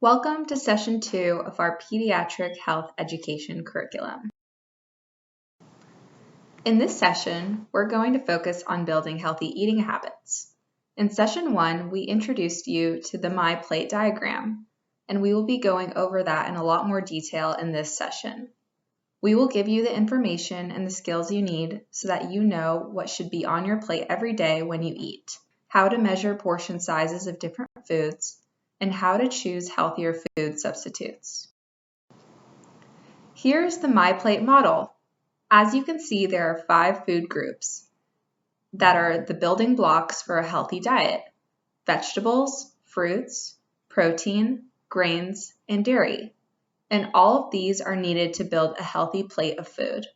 Welcome to Session 2 of our Pediatric Health Education curriculum. In this session, we're going to focus on building healthy eating habits. In Session 1, we introduced you to the MyPlate diagram, and we will be going over that in a lot more detail in this session. We will give you the information and the skills you need so that you know what should be on your plate every day when you eat, how to measure portion sizes of different foods, and how to choose healthier food substitutes. Here's the MyPlate model. As you can see, there are 5 food groups that are the building blocks for a healthy diet: vegetables, fruits, protein, grains, and dairy. And all of these are needed to build a healthy plate of food.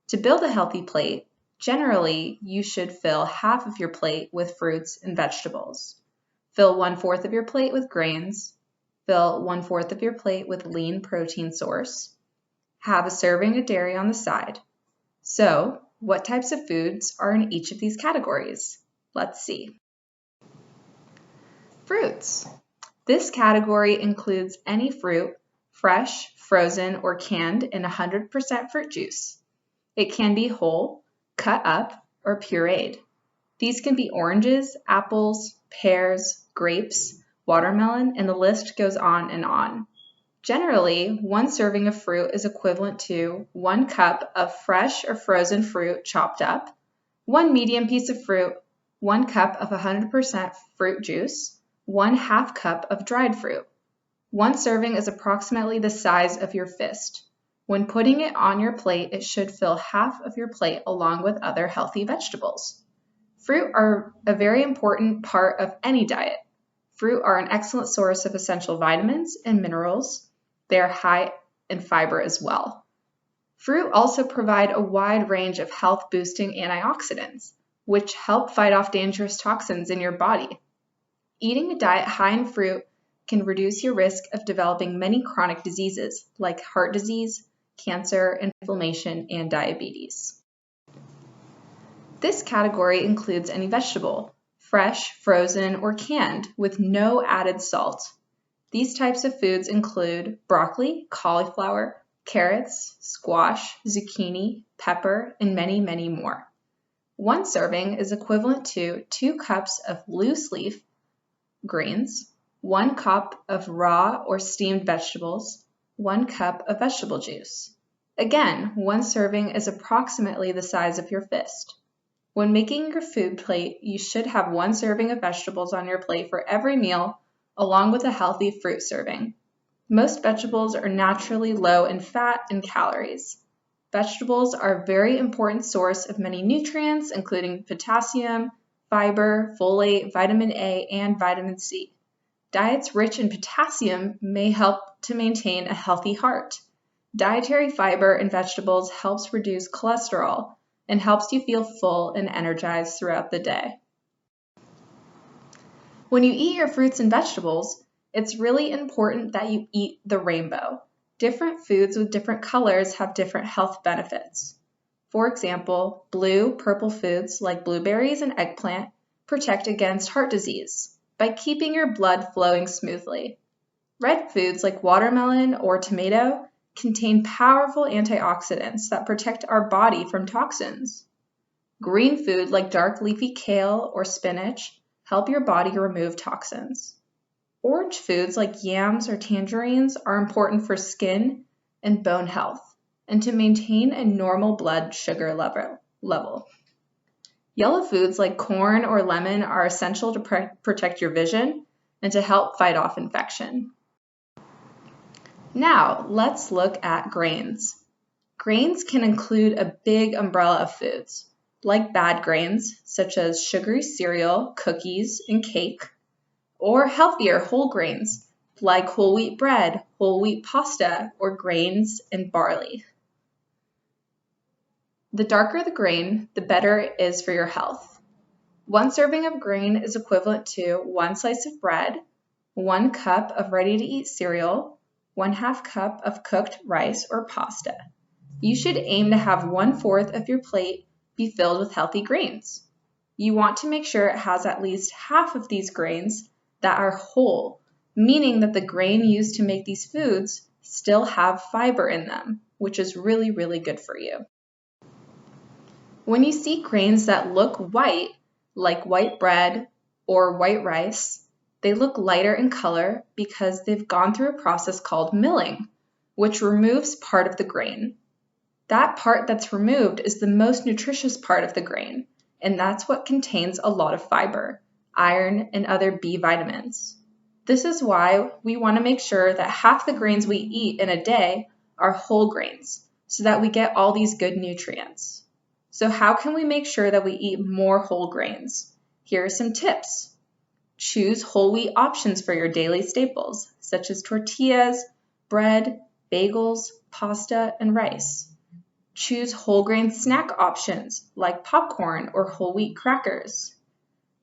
To build a healthy plate, generally you should fill half of your plate with fruits and vegetables. Fill 1/4 of your plate with grains. Fill 1/4 of your plate with lean protein source. Have a serving of dairy on the side. So, what types of foods are in each of these categories? Let's see. Fruits. This category includes any fruit, fresh, frozen, or canned in 100% fruit juice. It can be whole, cut up, or pureed. These can be oranges, apples, pears, grapes, watermelon, and the list goes on and on. Generally, 1 serving of fruit is equivalent to 1 cup of fresh or frozen fruit chopped up, 1 medium piece of fruit, 1 cup of 100% fruit juice, 1/2 cup of dried fruit. 1 serving is approximately the size of your fist. When putting it on your plate, it should fill half of your plate along with other healthy vegetables. Fruit are a very important part of any diet. Fruit are an excellent source of essential vitamins and minerals. They are high in fiber as well. Fruit also provide a wide range of health-boosting antioxidants, which help fight off dangerous toxins in your body. Eating a diet high in fruit can reduce your risk of developing many chronic diseases like heart disease, cancer, inflammation, and diabetes. This category includes any vegetable, fresh, frozen, or canned, with no added salt. These types of foods include broccoli, cauliflower, carrots, squash, zucchini, pepper, and many, many more. 1 serving is equivalent to 2 cups of loose leaf greens, 1 cup of raw or steamed vegetables, 1 cup of vegetable juice. Again, 1 serving is approximately the size of your fist. When making your food plate, you should have 1 serving of vegetables on your plate for every meal, along with a healthy fruit serving. Most vegetables are naturally low in fat and calories. Vegetables are a very important source of many nutrients, including potassium, fiber, folate, vitamin A, and vitamin C. Diets rich in potassium may help to maintain a healthy heart. Dietary fiber in vegetables helps reduce cholesterol and helps you feel full and energized throughout the day. When you eat your fruits and vegetables, it's really important that you eat the rainbow. Different foods with different colors have different health benefits. For example, blue, purple foods like blueberries and eggplant protect against heart disease by keeping your blood flowing smoothly. Red foods like watermelon or tomato contain powerful antioxidants that protect our body from toxins. Green food like dark leafy kale or spinach help your body remove toxins. Orange foods like yams or tangerines are important for skin and bone health and to maintain a normal blood sugar level. Yellow foods like corn or lemon are essential to protect your vision and to help fight off infection. Now, let's look at grains. Grains can include a big umbrella of foods, like bad grains, such as sugary cereal, cookies, and cake, or healthier whole grains, like whole wheat bread, whole wheat pasta, or grains and barley. The darker the grain, the better it is for your health. 1 serving of grain is equivalent to 1 slice of bread, 1 cup of ready-to-eat cereal, 1/2 cup of cooked rice or pasta. You should aim to have 1/4 of your plate be filled with healthy grains. You want to make sure it has at least half of these grains that are whole, meaning that the grain used to make these foods still have fiber in them, which is really, really good for you. When you see grains that look white, like white bread or white rice, they look lighter in color because they've gone through a process called milling, which removes part of the grain. That part that's removed is the most nutritious part of the grain, and that's what contains a lot of fiber, iron, and other B vitamins. This is why we want to make sure that half the grains we eat in a day are whole grains, so that we get all these good nutrients. So how can we make sure that we eat more whole grains? Here are some tips. Choose whole wheat options for your daily staples, such as tortillas, bread, bagels, pasta, and rice. Choose whole grain snack options like popcorn or whole wheat crackers.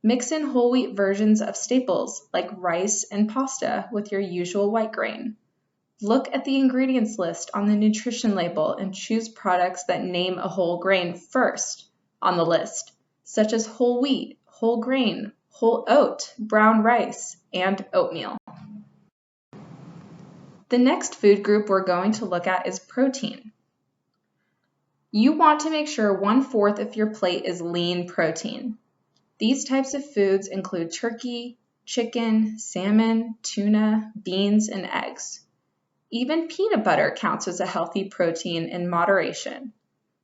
Mix in whole wheat versions of staples like rice and pasta with your usual white grain. Look at the ingredients list on the nutrition label and choose products that name a whole grain first on the list, such as whole wheat, whole grain, whole oat, brown rice, and oatmeal. The next food group we're going to look at is protein. You want to make sure 1/4 of your plate is lean protein. These types of foods include turkey, chicken, salmon, tuna, beans, and eggs. Even peanut butter counts as a healthy protein in moderation.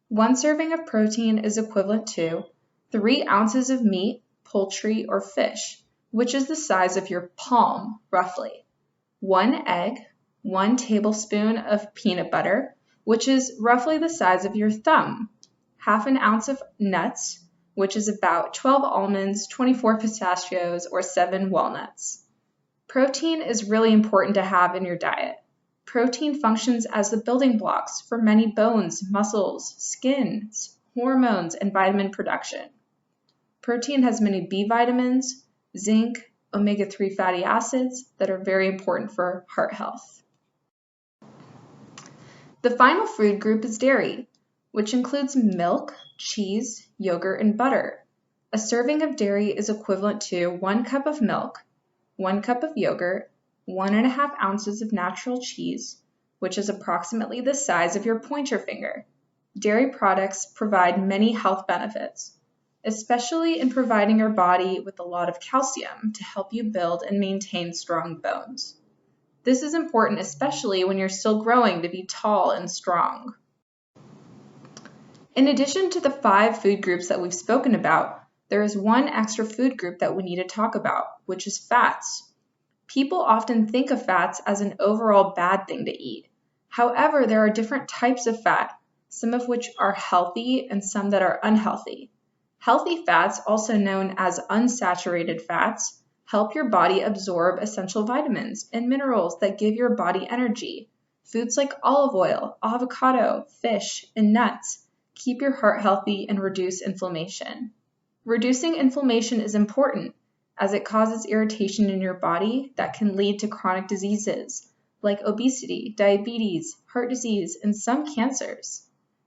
1 serving of protein is equivalent to 3 ounces of meat, poultry, or fish, which is the size of your palm, roughly. 1 egg, 1 tablespoon of peanut butter, which is roughly the size of your thumb. 1/2 ounce of nuts, which is about 12 almonds, 24 pistachios, or 7 walnuts. Protein is really important to have in your diet. Protein functions as the building blocks for many bones, muscles, skins, hormones, and vitamin production. Protein has many B vitamins, zinc, omega-3 fatty acids that are very important for heart health. The final food group is dairy, which includes milk, cheese, yogurt, and butter. A serving of dairy is equivalent to 1 cup of milk, 1 cup of yogurt, 1.5 ounces of natural cheese, which is approximately the size of your pointer finger. Dairy products provide many health benefits, especially in providing your body with a lot of calcium to help you build and maintain strong bones. This is important especially when you're still growing to be tall and strong. In addition to the 5 food groups that we've spoken about, there is one extra food group that we need to talk about, which is fats. People often think of fats as an overall bad thing to eat. However, there are different types of fat, some of which are healthy and some that are unhealthy. Healthy fats, also known as unsaturated fats, help your body absorb essential vitamins and minerals that give your body energy. Foods like olive oil, avocado, fish, and nuts keep your heart healthy and reduce inflammation. Reducing inflammation is important as it causes irritation in your body that can lead to chronic diseases like obesity, diabetes, heart disease, and some cancers.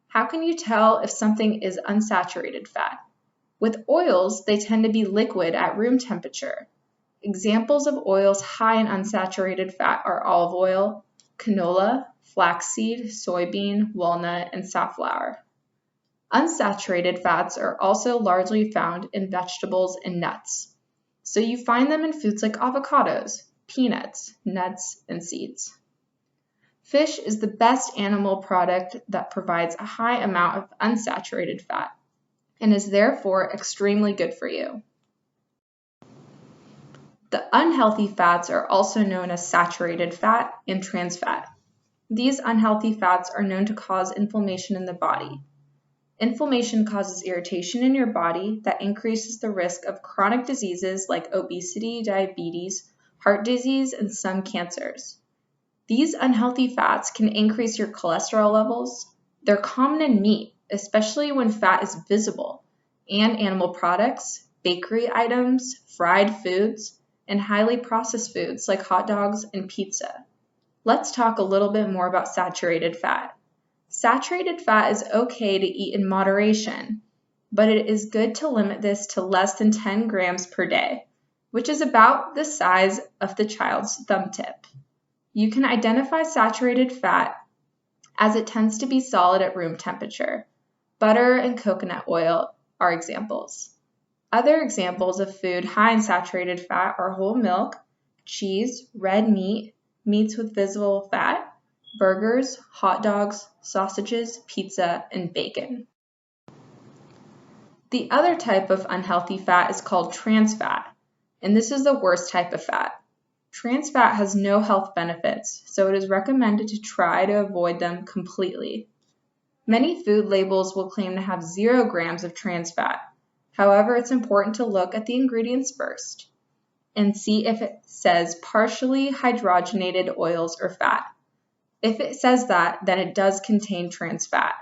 How can you tell if something is unsaturated fat? With oils, they tend to be liquid at room temperature. Examples of oils high in unsaturated fat are olive oil, canola, flaxseed, soybean, walnut, and safflower. Unsaturated fats are also largely found in vegetables and nuts. So you find them in foods like avocados, peanuts, nuts, and seeds. Fish is the best animal product that provides a high amount of unsaturated fat and is therefore extremely good for you. The unhealthy fats are also known as saturated fat and trans fat. These unhealthy fats are known to cause inflammation in the body. Inflammation causes irritation in your body that increases the risk of chronic diseases like obesity, diabetes, heart disease, and some cancers. These unhealthy fats can increase your cholesterol levels. They're common in meat, especially when fat is visible, and animal products, bakery items, fried foods, and highly processed foods like hot dogs and pizza. Let's talk a little bit more about saturated fat. Saturated fat is okay to eat in moderation, but it is good to limit this to less than 10 grams per day. which is about the size of the child's thumb tip. You can identify saturated fat as it tends to be solid at room temperature. Butter and coconut oil are examples. Other examples of food high in saturated fat are whole milk, cheese, red meat, meats with visible fat, burgers, hot dogs, sausages, pizza, and bacon. The other type of unhealthy fat is called trans fat, and this is the worst type of fat. Trans fat has no health benefits, so it is recommended to try to avoid them completely. Many food labels will claim to have 0 grams of trans fat. However, it's important to look at the ingredients first and see if it says partially hydrogenated oils or fat. If it says that, then it does contain trans fat.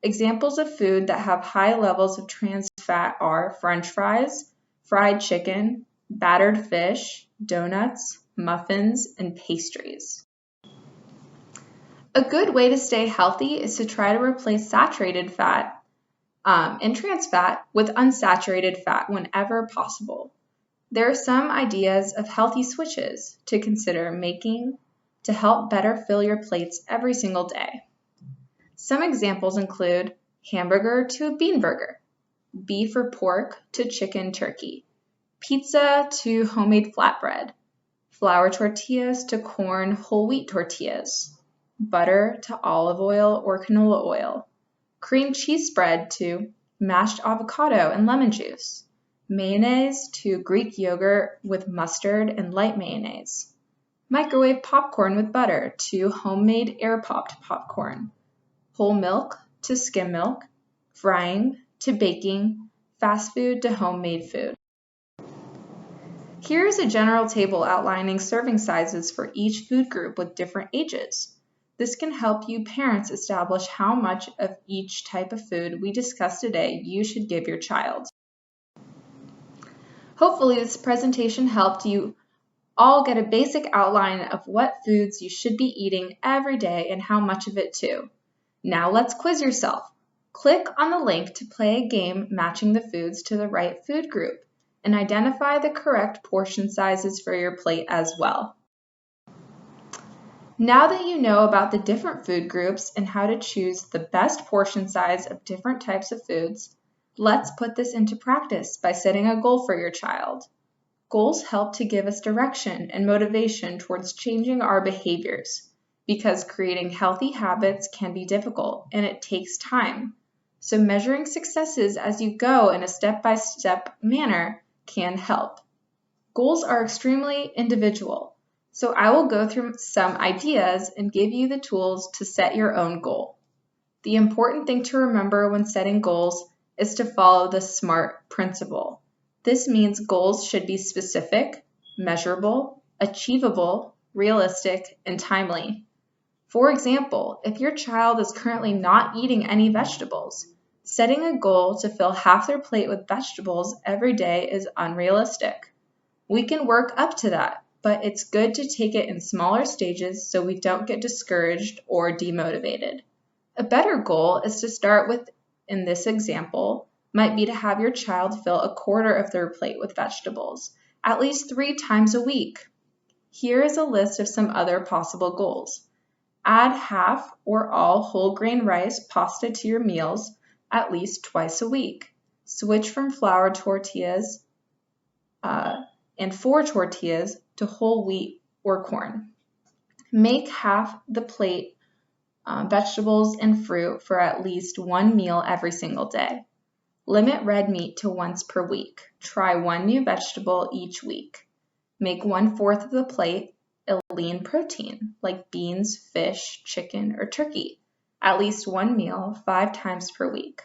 Examples of food that have high levels of trans fat are French fries, fried chicken, battered fish, donuts, muffins, and pastries. A good way to stay healthy is to try to replace saturated fat and trans fat with unsaturated fat whenever possible. There are some ideas of healthy switches to consider making to help better fill your plates every single day. Some examples include hamburger to a bean burger, beef or pork to chicken turkey, pizza to homemade flatbread, flour tortillas to corn whole wheat tortillas, butter to olive oil or canola oil, cream cheese spread to mashed avocado and lemon juice, mayonnaise to Greek yogurt with mustard and light mayonnaise, microwave popcorn with butter to homemade air-popped popcorn, whole milk to skim milk, frying to baking, fast food to homemade food. Here is a general table outlining serving sizes for each food group with different ages. This can help you parents establish how much of each type of food we discussed today you should give your child. Hopefully this presentation helped you all get a basic outline of what foods you should be eating every day and how much of it too. Now let's quiz yourself. Click on the link to play a game matching the foods to the right food group and identify the correct portion sizes for your plate as well. Now that you know about the different food groups and how to choose the best portion size of different types of foods, let's put this into practice by setting a goal for your child. Goals help to give us direction and motivation towards changing our behaviors, because creating healthy habits can be difficult and it takes time. So measuring successes as you go in a step-by-step manner can help. Goals are extremely individual, so I will go through some ideas and give you the tools to set your own goal. The important thing to remember when setting goals is to follow the SMART principle. This means goals should be specific, measurable, achievable, realistic, and timely. For example, if your child is currently not eating any vegetables, setting a goal to fill half their plate with vegetables every day is unrealistic. We can work up to that, but it's good to take it in smaller stages so we don't get discouraged or demotivated. A better goal is to start with, in this example, might be to have your child fill a quarter of their plate with vegetables, at least 3 times a week. Here is a list of some other possible goals. Add half or all whole grain rice pasta to your meals at least twice a week. Switch from flour tortillas and 4 tortillas to whole wheat or corn. Make half the plate vegetables and fruit for at least 1 meal every single day. Limit red meat to once per week. Try 1 new vegetable each week. Make 1/4 of the plate a lean protein, like beans, fish, chicken, or turkey, at least 1 meal 5 times per week.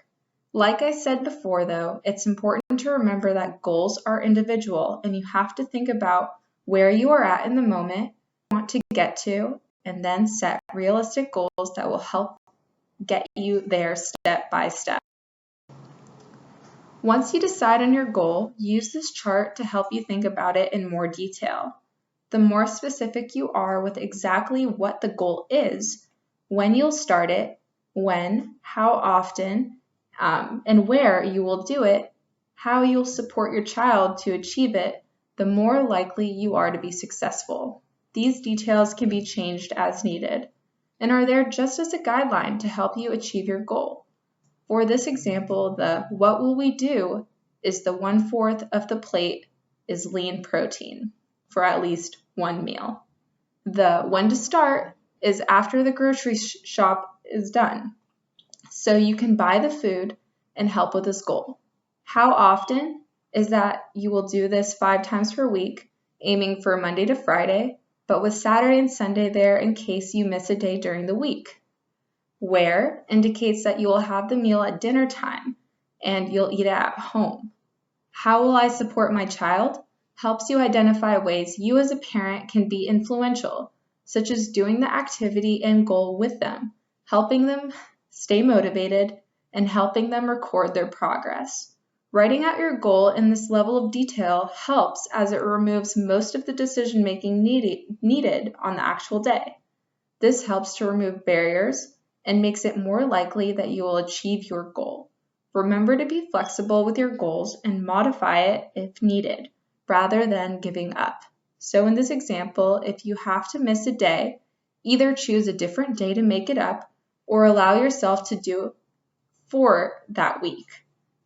Like I said before though, it's important to remember that goals are individual and you have to think about where you are at in the moment, want to get to, and then set realistic goals that will help get you there step by step. Once you decide on your goal, use this chart to help you think about it in more detail. The more specific you are with exactly what the goal is, when you'll start it, when, how often, and where you will do it, how you'll support your child to achieve it, the more likely you are to be successful. These details can be changed as needed and are there just as a guideline to help you achieve your goal. For this example, the "what will we do" is the 1/4 of the plate is lean protein for at least one meal. The "when to start" is after the grocery shop is done, so you can buy the food and help with this goal. How often is that you will do this 5 times per week, aiming for Monday to Friday, but with Saturday and Sunday there in case you miss a day during the week. Where indicates that you will have the meal at dinner time and you'll eat it at home. How will I support my child? Helps you identify ways you as a parent can be influential, such as doing the activity and goal with them, helping them stay motivated, and helping them record their progress. Writing out your goal in this level of detail helps as it removes most of the decision-making needed on the actual day. This helps to remove barriers and makes it more likely that you will achieve your goal. Remember to be flexible with your goals and modify it if needed, rather than giving up. So in this example, if you have to miss a day, either choose a different day to make it up or allow yourself to do for that week.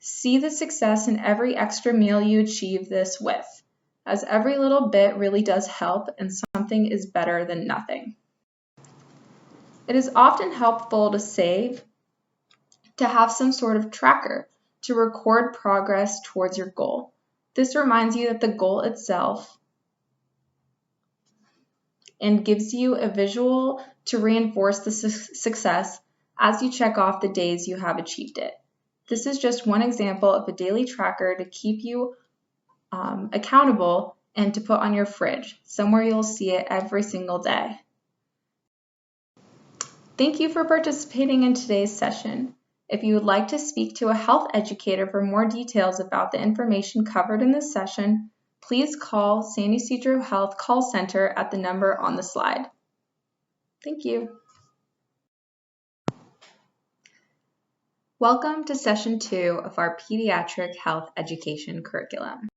See the success in every extra meal you achieve this with, as every little bit really does help and something is better than nothing. It is often helpful to have some sort of tracker to record progress towards your goal. This reminds you that the goal itself and gives you a visual to reinforce the success as you check off the days you have achieved it. This is just one example of a daily tracker to keep you accountable and to put on your fridge, somewhere you'll see it every single day. Thank you for participating in today's session. If you would like to speak to a health educator for more details about the information covered in this session, please call San Ysidro Health call center at the number on the slide. Thank you. Welcome to Session 2 of our Pediatric Health Education curriculum.